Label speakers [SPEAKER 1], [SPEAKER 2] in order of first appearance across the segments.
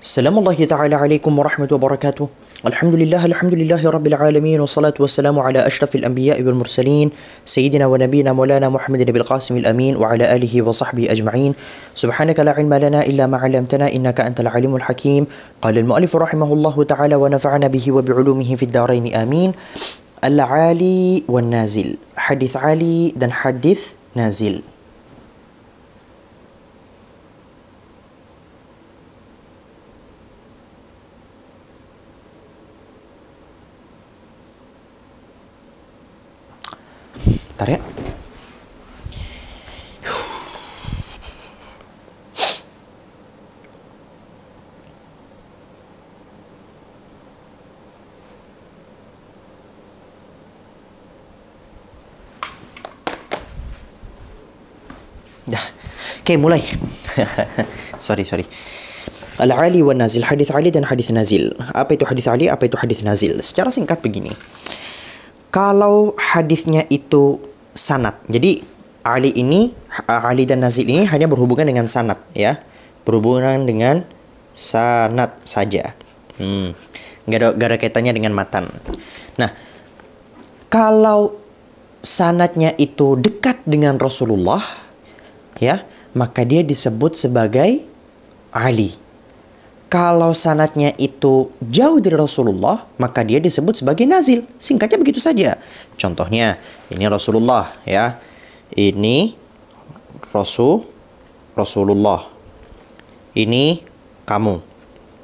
[SPEAKER 1] Assalamualaikum ta'ala alaikum warahmatullahi wabarakatuh. Alhamdulillahi rabbil alamin. Wassalatu wassalamu ala ashrafil anbiya'i wal mursalin. Sayyidina wa nabiyina maulana Muhammadin nabil qasimil amin. Wa ala alihi wa sahbihi ajma'in. Subhanaka la ilma lana illa ma 'allamtana innaka antal alimul hakim. Qala al-mu'allif rahimahullahu ta'ala wa nafa'ana bihi wa bi'ulumihi fid darain amin. Al-Ali wan nazil. Hadith Ali dan hadith nazil. Bentar ya. Dah. Oke, mulai. sorry. Al-Ali wa Nazil, hadis Ali dan hadis Nazil. Apa itu hadis Ali, apa itu hadis Nazil? Secara singkat begini. Kalau hadisnya itu sanad. Jadi Ali dan Nazil ini hanya berhubungan dengan sanad ya. Berhubungan dengan sanad saja. Gak ada kaitannya dengan matan. Nah, kalau sanadnya itu dekat dengan Rasulullah ya, maka dia disebut sebagai Ali. Kalau sanadnya itu jauh dari Rasulullah, maka dia disebut sebagai nazil. Singkatnya begitu saja. Contohnya, ini Rasulullah ya. Ini Rasulullah. Ini kamu.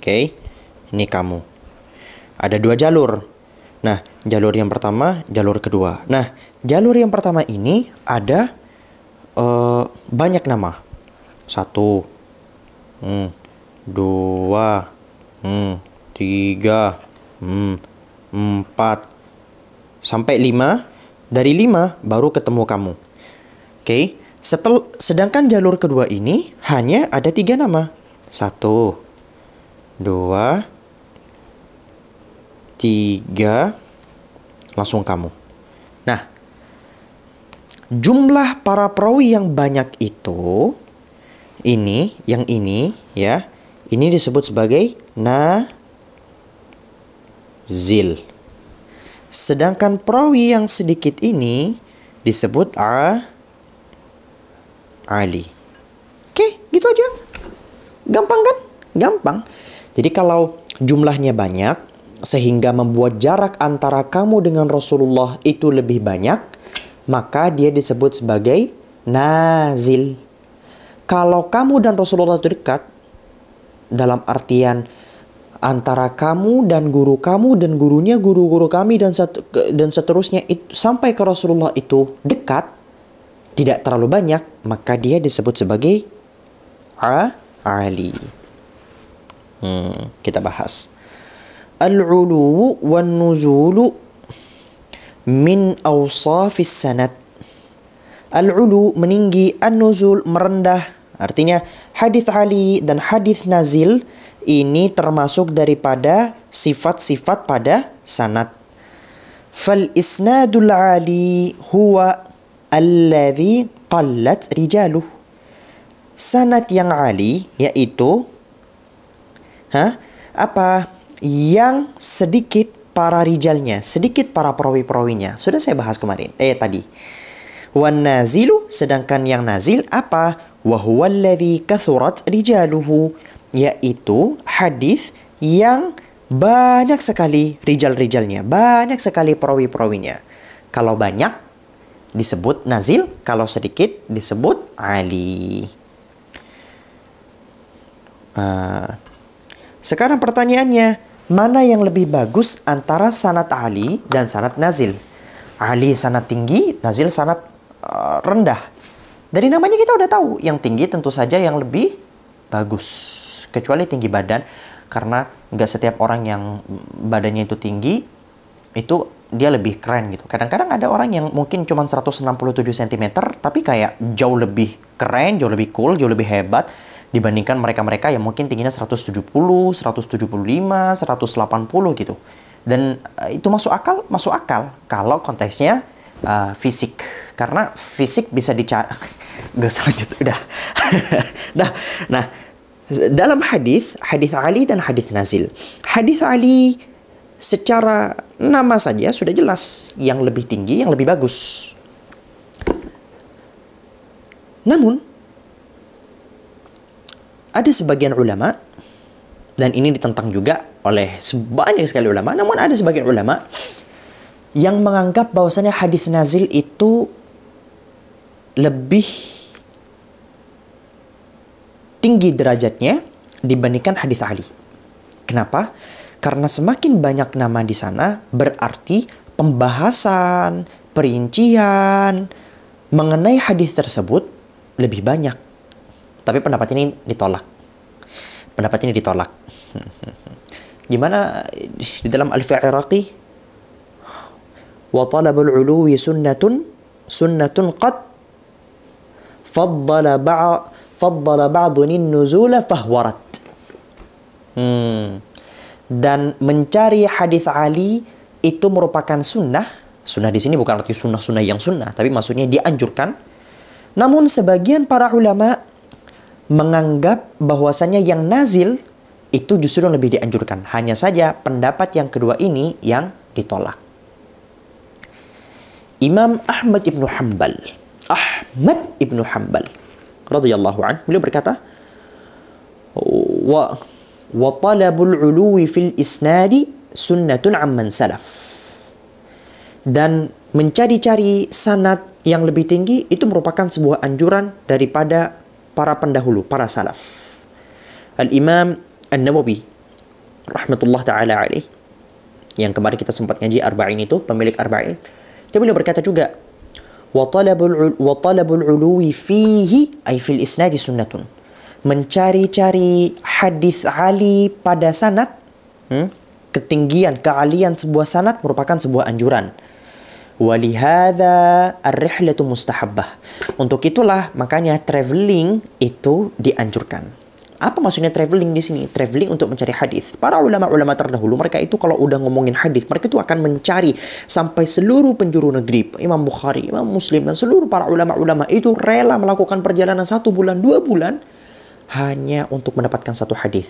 [SPEAKER 1] Oke. Ini kamu. Ada dua jalur. Nah, jalur yang pertama, jalur kedua. Nah, jalur yang pertama ini ada banyak nama. 1 2 3 4 sampai 5. Dari 5 baru ketemu kamu. Oke. Sedangkan jalur kedua ini hanya ada 3 nama. 1 2 3 langsung kamu. Nah, jumlah para perawi yang banyak itu yang ini ya. Ini disebut sebagai nazil. Sedangkan perawi yang sedikit ini disebut Ali. Oke, gitu aja. Gampang kan? Gampang. Jadi kalau jumlahnya banyak, sehingga membuat jarak antara kamu dengan Rasulullah itu lebih banyak, maka dia disebut sebagai nazil. Kalau kamu dan Rasulullah itu dekat, dalam artian antara kamu dan guru kamu dan gurunya guru-guru kami dan seterusnya itu, sampai ke Rasulullah itu dekat, tidak terlalu banyak, maka dia disebut sebagai Ali. Kita bahas. Al-ulu wan nuzulu min awsafis sanad. Al-ulu meninggi, an-nuzul merendah. Artinya hadis Ali dan hadis Nazil ini termasuk daripada sifat-sifat pada sanad. Fal isnadul ali huwa alladhi qallat rijaluh. Sanad yang ali yaitu yang sedikit para rijalnya, sedikit para perawi-perawinya. Sudah saya bahas kemarin tadi. Wan nazilu, sedangkan yang nazil apa? Wa huwa alladhi kathurat rijaluhu, yaitu hadis yang banyak sekali rijal-rijalnya, banyak sekali perawi-perawinya. Kalau banyak disebut nazil, kalau sedikit disebut ali. Sekarang pertanyaannya, mana yang lebih bagus antara sanad Ali dan sanad Nazil? Ali sanad tinggi, Nazil sanad rendah. Dari namanya kita udah tahu, yang tinggi tentu saja yang lebih bagus. Kecuali tinggi badan, karena nggak setiap orang yang badannya itu tinggi, itu dia lebih keren gitu. Kadang-kadang ada orang yang mungkin cuma 167 cm, tapi kayak jauh lebih keren, jauh lebih cool, jauh lebih hebat dibandingkan mereka-mereka yang mungkin tingginya 170, 175, 180 gitu. Dan itu masuk akal kalau konteksnya fisik. Karena fisik bisa dicari. Gak usah lanjut, udah. Nah, dalam hadis Ali dan hadis nazil. Hadis Ali secara nama saja sudah jelas yang lebih tinggi, yang lebih bagus. Namun ada sebagian ulama, dan ini ditentang juga oleh sebanyak sekali ulama, namun ada sebagian ulama yang menganggap bahwasanya hadis nazil itu lebih tinggi derajatnya dibandingkan hadis Ali. Kenapa? Karena semakin banyak nama di sana berarti pembahasan, perincian mengenai hadis tersebut lebih banyak. Tapi pendapat ini ditolak. Gimana di dalam Al-Fiqh Iraqi? Wa talabul uluwi sunnatun qad faddala ba'dun nuzula fahwarat. Dan mencari hadis Ali itu merupakan sunnah. Sunnah di sini bukan arti sunnah yang sunnah, tapi maksudnya dianjurkan. Namun sebagian para ulama menganggap bahwasanya yang nazil itu justru lebih dianjurkan. Hanya saja pendapat yang kedua ini yang ditolak. Imam Ahmad ibnu Hanbal radhiyallahu anhu, beliau berkata, wa talabul uluwi fil isnadi sunnatun amman salaf. Dan mencari-cari sanad yang lebih tinggi itu merupakan sebuah anjuran daripada para pendahulu, para salaf. Al-Imam An-Nawawi rahmatullah ta'ala alaih, yang kemarin kita sempat ngaji Arba'in itu, pemilik Arba'in, dia beliau berkata juga, wa talabul uluwi fihi ay fil isnadi sunnatun. Mencari-cari hadis Ali pada sanad, ketinggian, kealian sebuah sanad merupakan sebuah anjuran. Walihada ar-rihlatu mustahabbah. Untuk itulah makanya traveling itu dianjurkan. Apa maksudnya traveling di sini? Traveling untuk mencari hadis. Para ulama-ulama terdahulu mereka itu kalau udah ngomongin hadis, mereka itu akan mencari sampai seluruh penjuru negeri. Imam Bukhari, Imam Muslim, dan seluruh para ulama-ulama itu rela melakukan perjalanan 1 bulan, 2 bulan hanya untuk mendapatkan satu hadis,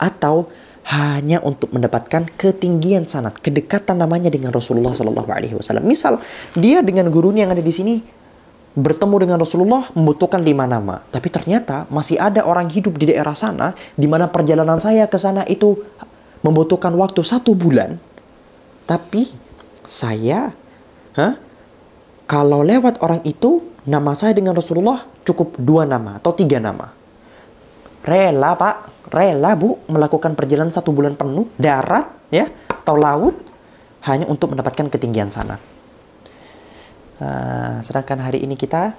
[SPEAKER 1] atau hanya untuk mendapatkan ketinggian sanad, kedekatan namanya dengan Rasulullah Sallallahu Alaihi Wasallam. Misal dia dengan gurunya yang ada di sini bertemu dengan Rasulullah membutuhkan 5 nama, tapi ternyata masih ada orang hidup di daerah sana di mana perjalanan saya ke sana itu membutuhkan waktu 1 bulan. Tapi saya, kalau lewat orang itu, nama saya dengan Rasulullah cukup 2 nama atau 3 nama. Rela Pak, rela Bu melakukan perjalanan 1 bulan penuh darat ya atau laut hanya untuk mendapatkan ketinggian sana. Sedangkan hari ini kita,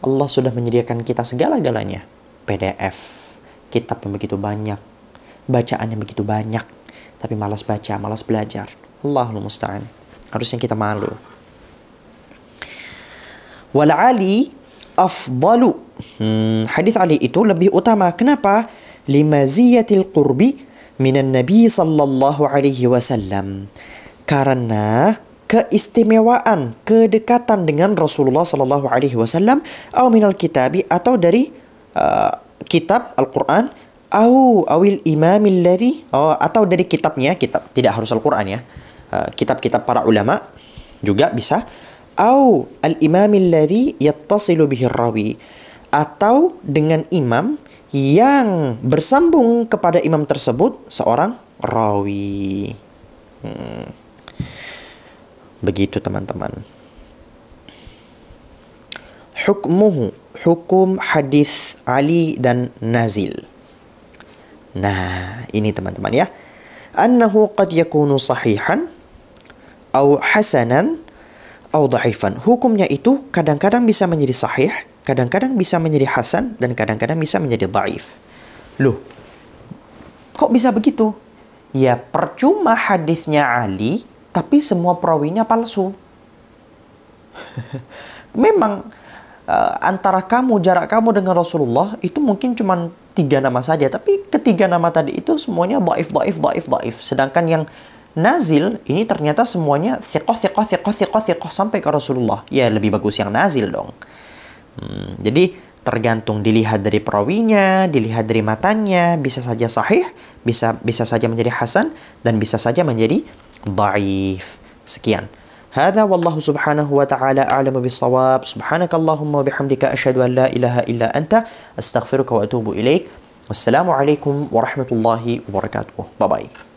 [SPEAKER 1] Allah sudah menyediakan kita segala-galanya. PDF, kitab yang begitu banyak, bacaan yang begitu banyak, tapi malas baca, malas belajar. Allahul musta'an. Harusnya kita malu. Wal Ali afdalu. Hadis Ali itu lebih utama. Kenapa? Limaziyatil qurbi minan Nabi sallallahu alaihi wasallam. Karena keistimewaan, kedekatan dengan Rasulullah sallallahu alaihi wasallam, atau minal kitabi, atau dari kitab Al-Quran, awil imamil ladzi, atau dari kitabnya, kitab tidak harus Al-Quran ya, kitab-kitab para ulama juga bisa, au al-imamil ladzi yattasilu bihi rawi, atau dengan imam yang bersambung kepada imam tersebut seorang rawi. Begitu teman-teman. Hukmuhu, hukum hadis Ali dan nazil. Nah, ini teman-teman ya. Annahu qad yakunu sahihan au hasanan au dhaifan. Hukumnya itu kadang-kadang bisa menjadi sahih, kadang-kadang bisa menjadi hasan, dan kadang-kadang bisa menjadi dhaif. Loh, kok bisa begitu? Ya percuma hadisnya Ali, tapi semua perawinya palsu. Memang antara jarak kamu dengan Rasulullah itu mungkin cuma 3 nama saja, tapi ketiga nama tadi itu semuanya dhaif. Sedangkan yang nazil ini ternyata semuanya thiqah sampai ke Rasulullah. Ya lebih bagus yang nazil dong. Jadi Tergantung dilihat dari perawinya, dilihat dari matanya, bisa saja sahih, bisa saja menjadi hasan, dan bisa saja menjadi dhaif. Sekian. هذا والله سبحانه وتعالى أعلم بالصواب. سبحانك اللهم وبحمدك أشهد أن لا إله إلا أنت أستغفرك وأتوب إليك. والسلام عليكم ورحمة الله وبركاته. باي باي.